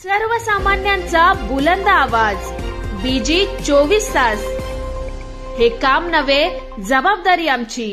सर्वसामान्यांचा बुलंद आवाज, बीजी 24 तास। हे काम नव्हे, जबाबदारी आमची।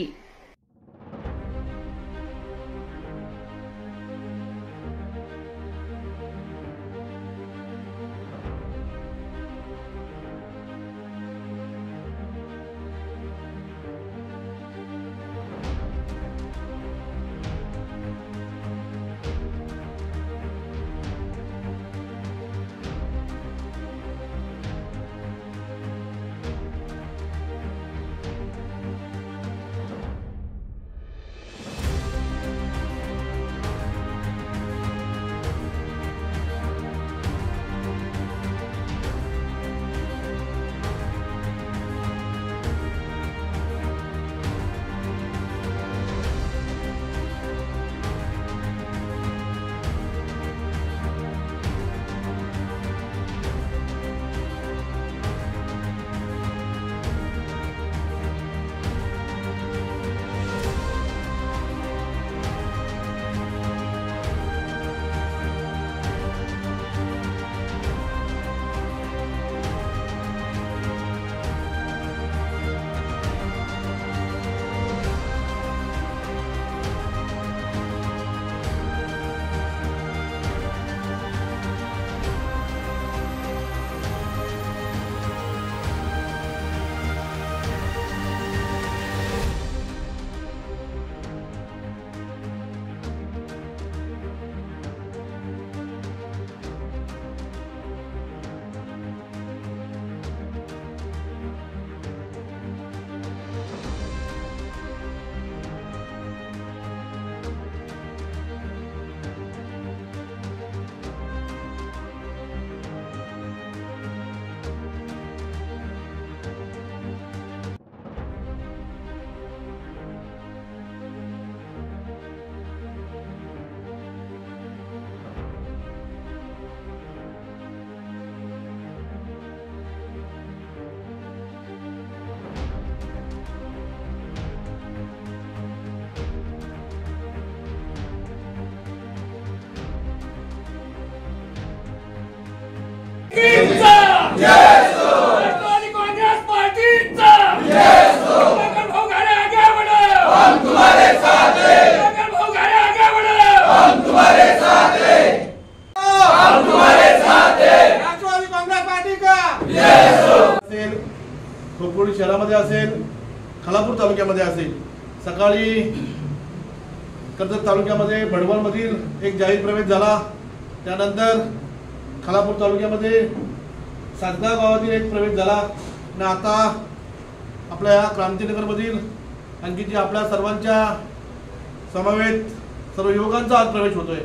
खोपोली शहरामध्ये असेल, खालापूर तालुक्यामध्ये असेल, सकाळी कर्जत तालुक्यामध्ये भडवळमधील एक जाहीर प्रवेश झाला। त्यानंतर खालापूर तालुक्यामध्ये सातगाव गावातील एक प्रवेश झाला आणि आता आपल्या या क्रांतीनगरमधील आणखी जी आपल्या सर्वांच्या समवेत सर्व युवकांचा आज प्रवेश होतोय।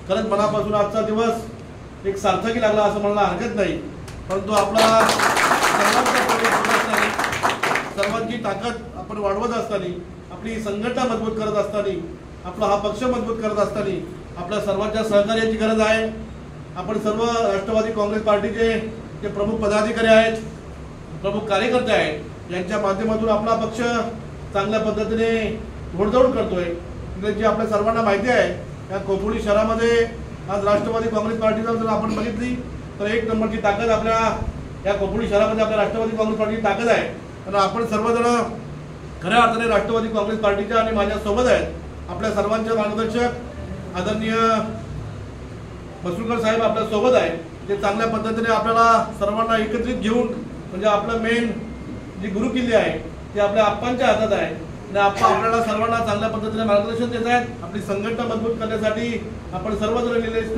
खरंच मनापासून आजचा दिवस एक सार्थकी लागला असं म्हणायला हरकत नाही, परंतु आपला सर्वांची ताकद आपण वाढवत असताना, आपली संघटना मजबूत करत असताना, आपला हा पक्ष मजबूत करत असताना आपल्या सर्वांच्या सहकार्याची गरज आहे। आपण सर्व राष्ट्रवादी काँग्रेस पार्टीचे जे प्रमुख पदाधिकारी आहेत, प्रमुख कार्यकर्ते आहेत, यांच्या माध्यमातून आपला पक्ष चांगल्या पद्धतीने घोडदौड करतोय। जी आपल्या सर्वांना माहिती आहे, या खोपोली शहरामध्ये आज राष्ट्रवादी काँग्रेस पार्टीचा जर आपण बघितली तर एक नंबरची ताकद आपल्या या खोपोली शहरामध्ये आपल्या राष्ट्रवादी काँग्रेस पार्टीची ताकद आहे। आणि आपण सर्वजण खऱ्या अर्थाने राष्ट्रवादी काँग्रेस पार्टीच्या आणि माझ्या सोबत आहेत। आपल्या सर्वांचे मार्गदर्शक आदरणीय मसुरकर साहेब आपल्या सोबत आहेत, जे चांगल्या पद्धतीने आपल्याला सर्वांना एकत्रित घेऊन म्हणजे आपलं मेन जी गुरुकिल्ली आहे ती आपल्या आप्पांच्या हातात आहे आणि आप्पा आपल्याला सर्वांना चांगल्या पद्धतीने मार्गदर्शन देत आहेत। आपली संघटना मजबूत करण्यासाठी आपण सर्वजण निलेश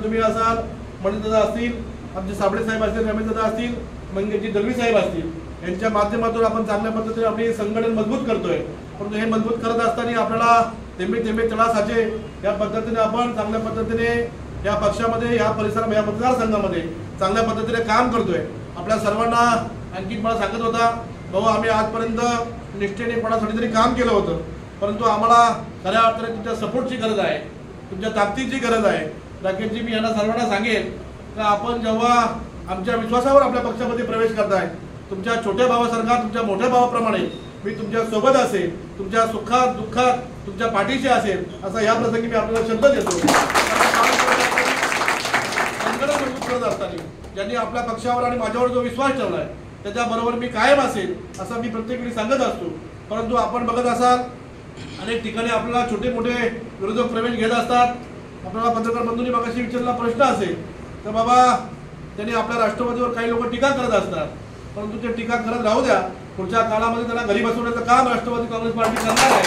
तुम्ही असाल, मणिदादा असतील, आमचे साबळे साहेब असतील, रमेशदादा असतील, मंगेशजी दलवी साहेब असतील, यांच्या माध्यमातून आपण चांगल्या पद्धतीने आपली संघटन मजबूत करतोय। परंतु हे मजबूत करत असताना आपल्याला थेंबे थेंबे तळा साचे या पद्धतीने आपण चांगल्या पद्धतीने या पक्षामध्ये, या परिसरामध्ये, या मतदारसंघामध्ये चांगल्या पद्धतीने काम करतोय। आपल्या सर्वांना आणखी मला सांगत होता, भाऊ आम्ही आजपर्यंत निष्ठेनेपणासाठी तरी काम केलं होतं, परंतु आम्हाला खऱ्या अर्थाने तुमच्या सपोर्टची गरज आहे, तुमच्या ताकदीची गरज आहे। राकेशजी, मी यांना सर्वांना सांगेन की आपण जेव्हा आमच्या विश्वासावर आपल्या पक्षामध्ये प्रवेश करताय, तुमच्या छोट्या भावासारखा, तुमच्या मोठ्या भावाप्रमाणे मी तुमच्या सोबत असेल, तुमच्या सुखात दुःखात तुमच्या पाठीशी असेल, असा या प्रसंगी मी आपल्याला शब्द देतो। करत असताना ज्यांनी आपल्या पक्षावर आणि माझ्यावर जो विश्वास ठेवला आहे त्याच्याबरोबर मी कायम असेल असं मी प्रत्येक वेळी सांगत असतो. परंतु आपण बघत असाल अनेक ठिकाणी आपल्याला छोटे मोठे विरोधक प्रवेश घेत असतात. आपल्याला पत्रकार बंधूंनी मगाशी विचारलेला प्रश्न असेल तर बाबा त्यांनी आपल्या राष्ट्रवादीवर काही लोक टीका करत असतात, परंतु ते टीका करत राहू द्या. पुढच्या काळामध्ये त्यांना घरी बसवण्याचं काम राष्ट्रवादी काँग्रेस पार्टी करणार आहे,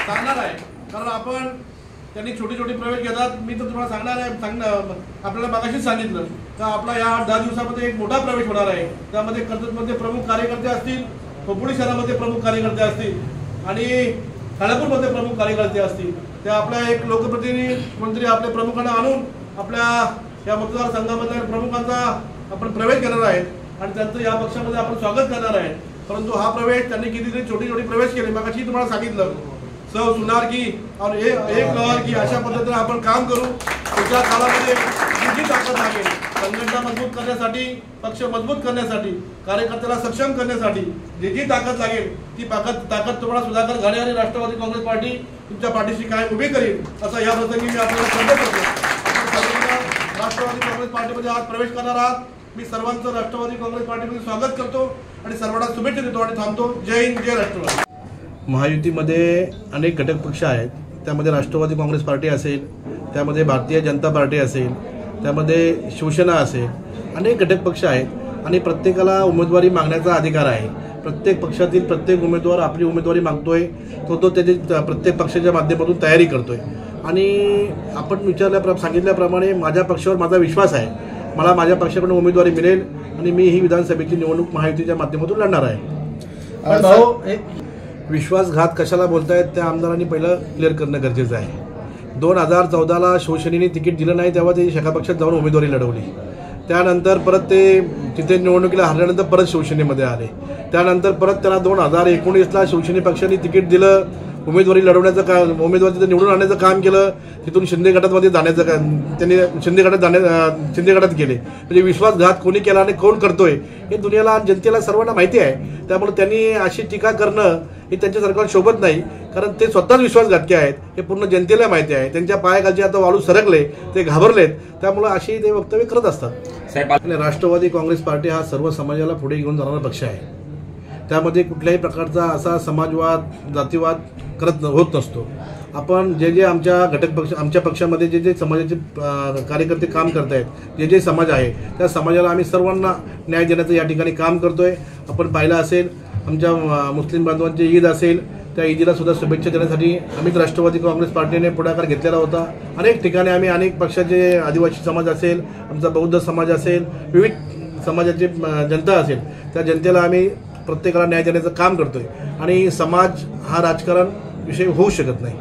सांगणार आहे. कारण आपण त्यांनी छोटे छोटे प्रवेश घेतात. मी तर तुम्हाला आपल्याला मगाशीच सांगितलं का आपला या 8-10 दिवसामध्ये एक मोठा प्रवेश होणार आहे. त्यामध्ये कर्जतमध्ये प्रमुख कार्यकर्ते असतील, खोपोली शहरामध्ये प्रमुख कार्यकर्ते असतील आणि खालापूरमध्ये प्रमुख कार्यकर्ते असतील. ते आपल्या एक लोकप्रतिनिधी मंत्री आपल्या प्रमुखांना आणून आपल्या या मतदारसंघामधल्या प्रमुखांचा आपण प्रवेश घेणार आहेत आणि त्यांचं या पक्षामध्ये आपण स्वागत करणार आहे. परंतु हा प्रवेश त्यांनी कितीतरी छोटे छोटे प्रवेश केले. मगाशी तुम्हाला सांगितलं सौ सुनार की और एक लहर की अशा पद्धतीने आपण काम करू. पुढच्या काळामध्ये जी ताकद लागेल संघटना मजबूत करण्यासाठी, पक्ष मजबूत करण्यासाठी, कार्यकर्त्याला सक्षम करण्यासाठी जी ताकद लागेल ती ताकद तुम्हाला सुधाकर घाणे आणि राष्ट्रवादी काँग्रेस पार्टी तुमच्या पाठीशी काय उभी करेल असं या प्रसंगी मी आपल्याला सांगत होतो. राष्ट्रवादी काँग्रेस पार्टीमध्ये आज प्रवेश करणार आहात. मी सर्वांचं राष्ट्रवादी काँग्रेस पार्टीमध्ये स्वागत करतो आणि सर्वांना शुभेच्छा देतो आणि थांबतो. जय हिंद, जय राष्ट्रवादी. महायुतीमध्ये अनेक घटक पक्ष आहेत. त्यामध्ये राष्ट्रवादी काँग्रेस पार्टी असेल, त्यामध्ये भारतीय जनता पार्टी असेल, त्यामध्ये शिवसेना असेल, अनेक घटक पक्ष आहेत आणि प्रत्येकाला उमेदवारी मागण्याचा अधिकार आहे. प्रत्येक पक्षातील प्रत्येक उमेदवार आपली उमेदवारी मागतोय, तो त्याची प्रत्येक पक्षाच्या माध्यमातून तयारी करतोय आणि आपण सांगितल्याप्रमाणे माझ्या पक्षावर माझा विश्वास आहे. मला माझ्या पक्षाकडून उमेदवारी मिळेल आणि मी ही विधानसभेची निवडणूक महायुतीच्या माध्यमातून लढणार आहे. विश्वासघात कशाला बोलतायत त्या आमदारांनी पहिलं क्लिअर करणं गरजेचं आहे. 2014ला शिवसेनेने तिकीट दिलं नाही तेव्हा ते शेका पक्षात जाऊन उमेदवारी लढवली. त्यानंतर परत ते तिथे निवडणुकीला हरल्यानंतर परत शिवसेनेमध्ये आले. त्यानंतर परत त्यांना 2019ला शिवसेने पक्षाने तिकीट दिलं, उमेदवारी लढवण्याचं उमेदवारी तिथे निवडून आणण्याचं काम केलं. तिथून शिंदे गटामध्ये जाण्याचं त्यांनी शिंदे गटात गेले. म्हणजे विश्वासघात कोणी केला आणि कोण करतोय हे दुनियाला आणि जनतेला सर्वांना माहिती आहे. त्यामुळे त्यांनी अशी टीका करणं हे त्यांच्या सरकारला शोभत नाही, कारण ते स्वतःच विश्वासघातके आहेत हे पूर्ण जनतेला माहिती आहे. त्यांच्या पायाखालचे आता वाळू सरकले, ते घाबरलेत, त्यामुळे अशी ते वक्तव्य करत असतात. आणि राष्ट्रवादी काँग्रेस पार्टी हा सर्व समाजाला पुढे घेऊन जाणारा पक्ष आहे. त्यामध्ये कुठल्याही प्रकारचा असा समाजवाद, जातीवाद होत नसतो. आपण जे आमच्या घटक पक्ष, आमच्या पक्षामध्ये जे समाजाचे कार्यकर्ते काम करत आहेत, जे समाज आहे त्या समाजाला आम्ही सर्वांना न्याय देण्याचं या ठिकाणी काम करतोय. आपण पाहिलं असेल आमच्या मुस्लिम बांधवांची ईद असेल, त्या ईदीला सुद्धा शुभेच्छा देण्यासाठी आम्ही राष्ट्रवादी काँग्रेस पार्टीने पुढाकार घेतलेला होता. अनेक ठिकाणी आम्ही अनेक पक्षाचे, आदिवासी समाज असेल, आमचा बौद्ध समाज असेल, विविध समाजाची जनता असेल, त्या जनतेला आम्ही प्रत्येकाला न्याय देण्याचं काम करतोय आणि समाज हा राजकारण विषय होऊ शकत नाही.